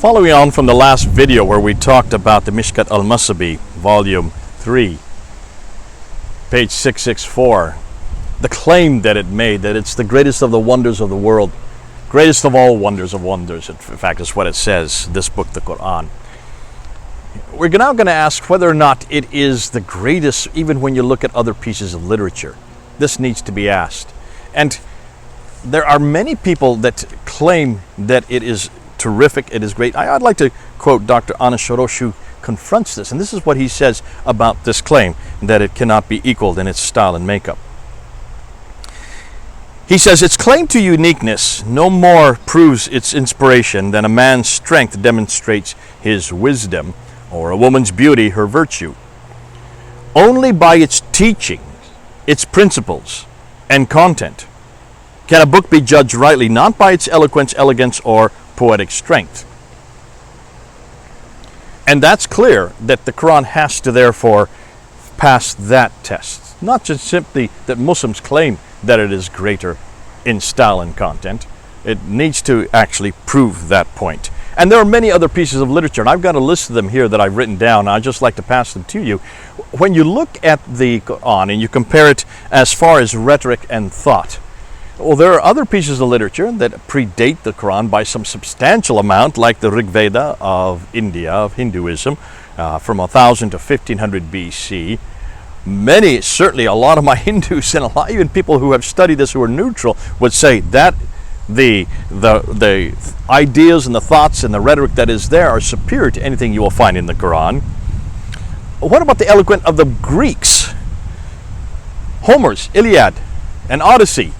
Following on from the last video where we talked about the Mishkat al-Masabi, volume 3, page 664, the claim that it made that it's the greatest of the wonders of the world, greatest of all wonders of wonders, in fact is what it says, this book, the Qur'an. We're now going to ask whether or not it is the greatest, even when you look at other pieces of literature. This needs to be asked. And there are many people that claim that it is terrific, it is great. I'd like to quote Dr. Shorrosh, who confronts this, and this is what he says about this claim, that it cannot be equaled in its style and makeup. He says, its claim to uniqueness no more proves its inspiration than a man's strength demonstrates his wisdom, or a woman's beauty her virtue. Only by its teachings, its principles, and content can a book be judged rightly, not by its eloquence, elegance, or poetic strength. And that's clear that the Quran has to therefore pass that test. Not just simply that Muslims claim that it is greater in style and content. It needs to actually prove that point. And there are many other pieces of literature, and I've got a list of them here that I've written down. I'd just like to pass them to you. When you look at the Quran and you compare it as far as rhetoric and thought, well, there are other pieces of literature that predate the Quran by some substantial amount, like the Rig-Veda of India, of Hinduism, from 1000 to 1500 BC. Many, certainly a lot of my Hindus and a lot, even people who have studied this who are neutral, would say that the ideas and the thoughts and the rhetoric that is there are superior to anything you will find in the Quran. What about the eloquent of the Greeks? Homer's Iliad and Odyssey,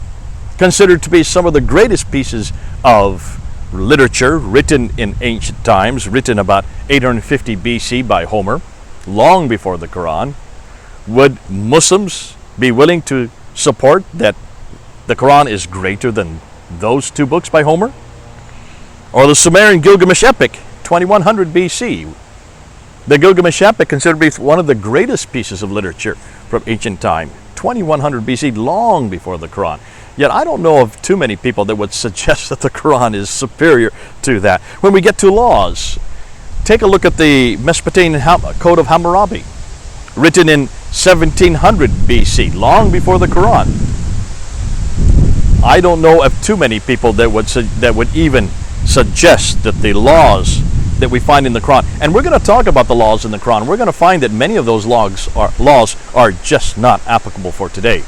considered to be some of the greatest pieces of literature written in ancient times, written about 850 BC by Homer, long before the Quran. Would Muslims be willing to support that the Quran is greater than those two books by Homer? Or the Sumerian Gilgamesh Epic, 2100 BC. The Gilgamesh Epic, considered to be one of the greatest pieces of literature from ancient time, 2100 BC, long before the Quran. Yet I don't know of too many people that would suggest that the Quran is superior to that. When we get to laws, take a look at the Mesopotamian Code of Hammurabi, written in 1700 BC, long before the Quran. I don't know of too many people that would even suggest that the laws that we find in the Quran, and we're going to talk about the laws in the Quran, we're going to find that many of those laws are just not applicable for today.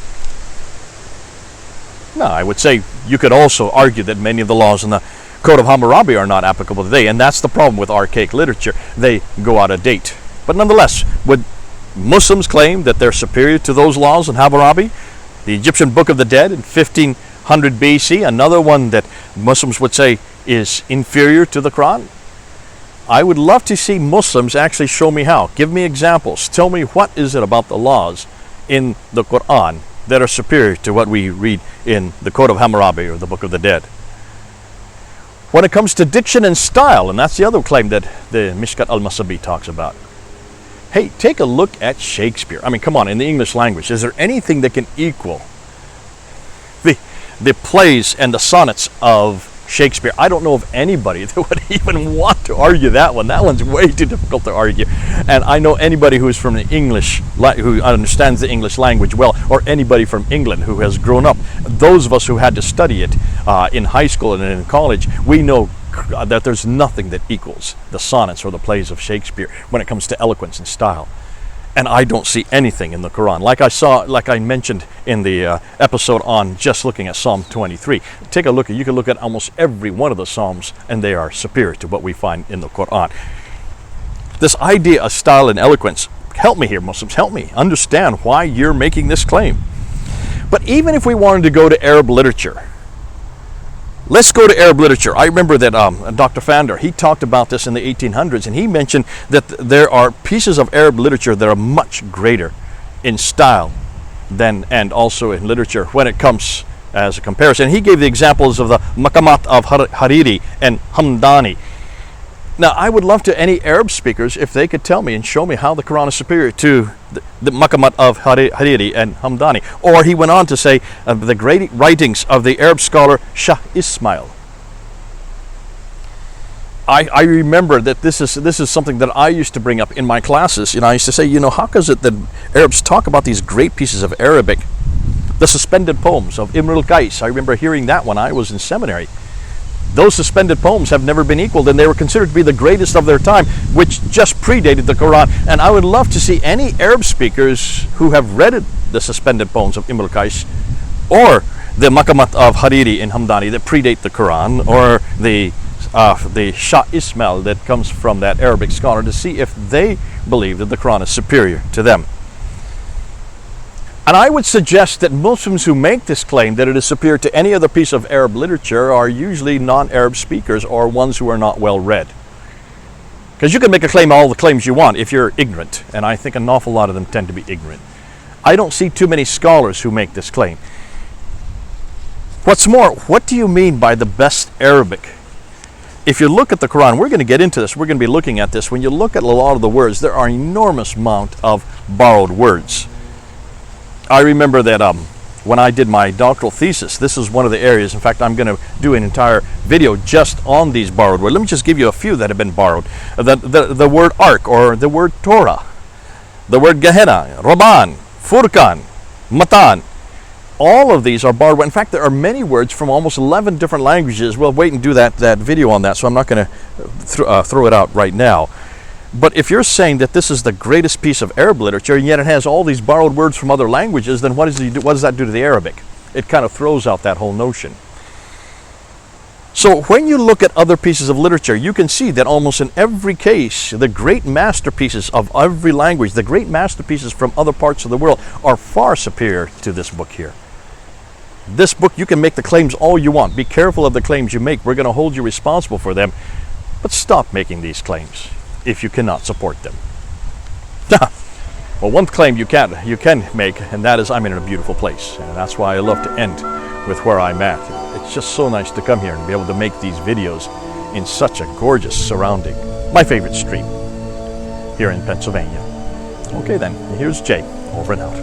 Now, I would say you could also argue that many of the laws in the Code of Hammurabi are not applicable today, and that's the problem with archaic literature. They go out of date. But nonetheless, would Muslims claim that they're superior to those laws in Hammurabi? The Egyptian Book of the Dead in 1500 BC, another one that Muslims would say is inferior to the Quran. I would love to see Muslims actually show me how. Give me examples. Tell me what is it about the laws in the Quran that are superior to what we read in the Code of Hammurabi or the Book of the Dead. When it comes to diction and style, and that's the other claim that the Mishkat al-Masabi talks about. Hey, take a look at Shakespeare. I mean, come on, in the English language, is there anything that can equal the plays and the sonnets of Shakespeare? I don't know of anybody that would even want to argue that one. That one's way too difficult to argue. And I know anybody who is from the English, who understands the English language well, or anybody from England who has grown up, those of us who had to study it in high school and in college, we know that there's nothing that equals the sonnets or the plays of Shakespeare when it comes to eloquence and style. And I don't see anything in the Quran. Like I mentioned in the episode on just looking at Psalm 23. Take a look, you can look at almost every one of the Psalms, and they are superior to what we find in the Quran. This idea of style and eloquence, help me here, Muslims, help me understand why you're making this claim. But even if we wanted to go to Arab literature, let's go to Arab literature. I remember that Dr. Fander, he talked about this in the 1800s, and he mentioned that there are pieces of Arab literature that are much greater in style than, and also in literature when it comes as a comparison. He gave the examples of the Maqamat of Hariri and Hamdani. Now, I would love to any Arab speakers if they could tell me and show me how the Quran is superior to the Maqamat of Hariri and Hamdani. Or he went on to say the great writings of the Arab scholar Shah Ismail. I remember that this is something that I used to bring up in my classes. I used to say, how is it that Arabs talk about these great pieces of Arabic, the suspended poems of Imrul Qais? I remember hearing that when I was in seminary. Those suspended poems have never been equaled, and they were considered to be the greatest of their time, which just predated the Quran. And I would love to see any Arab speakers who have read the suspended poems of Imrul Qais, or the Maqamat of Hariri in Hamdani that predate the Quran, or the Shah Ismail that comes from that Arabic scholar, to see if they believe that the Quran is superior to them. And I would suggest that Muslims who make this claim that it is superior to any other piece of Arab literature are usually non-Arab speakers or ones who are not well read. Because you can make a claim, all the claims you want, if you're ignorant, and I think an awful lot of them tend to be ignorant. I don't see too many scholars who make this claim. What's more, what do you mean by the best Arabic? If you look at the Quran, we're going to get into this, we're going to be looking at this. When you look at a lot of the words, there are an enormous amount of borrowed words. I remember that when I did my doctoral thesis, this is one of the areas. In fact, I'm going to do an entire video just on these borrowed words. Let me just give you a few that have been borrowed. The word ark, or the word Torah, the word Gehenna, Rabban, Furqan, Matan. All of these are borrowed. In fact, there are many words from almost 11 different languages. We'll wait and do that video on that, so I'm not going to throw it out right now. But if you're saying that this is the greatest piece of Arab literature, and yet it has all these borrowed words from other languages, then what does that do to the Arabic? It kind of throws out that whole notion. So when you look at other pieces of literature, you can see that almost in every case, the great masterpieces of every language, the great masterpieces from other parts of the world, are far superior to this book here. This book, you can make the claims all you want. Be careful of the claims you make. We're going to hold you responsible for them. But stop making these claims if you cannot support them. Well, one claim you can make, and that is, I'm in a beautiful place. And that's why I love to end with where I'm at. It's just so nice to come here and be able to make these videos in such a gorgeous surrounding. My favorite street here in Pennsylvania. Okay then, here's Jay, over and out.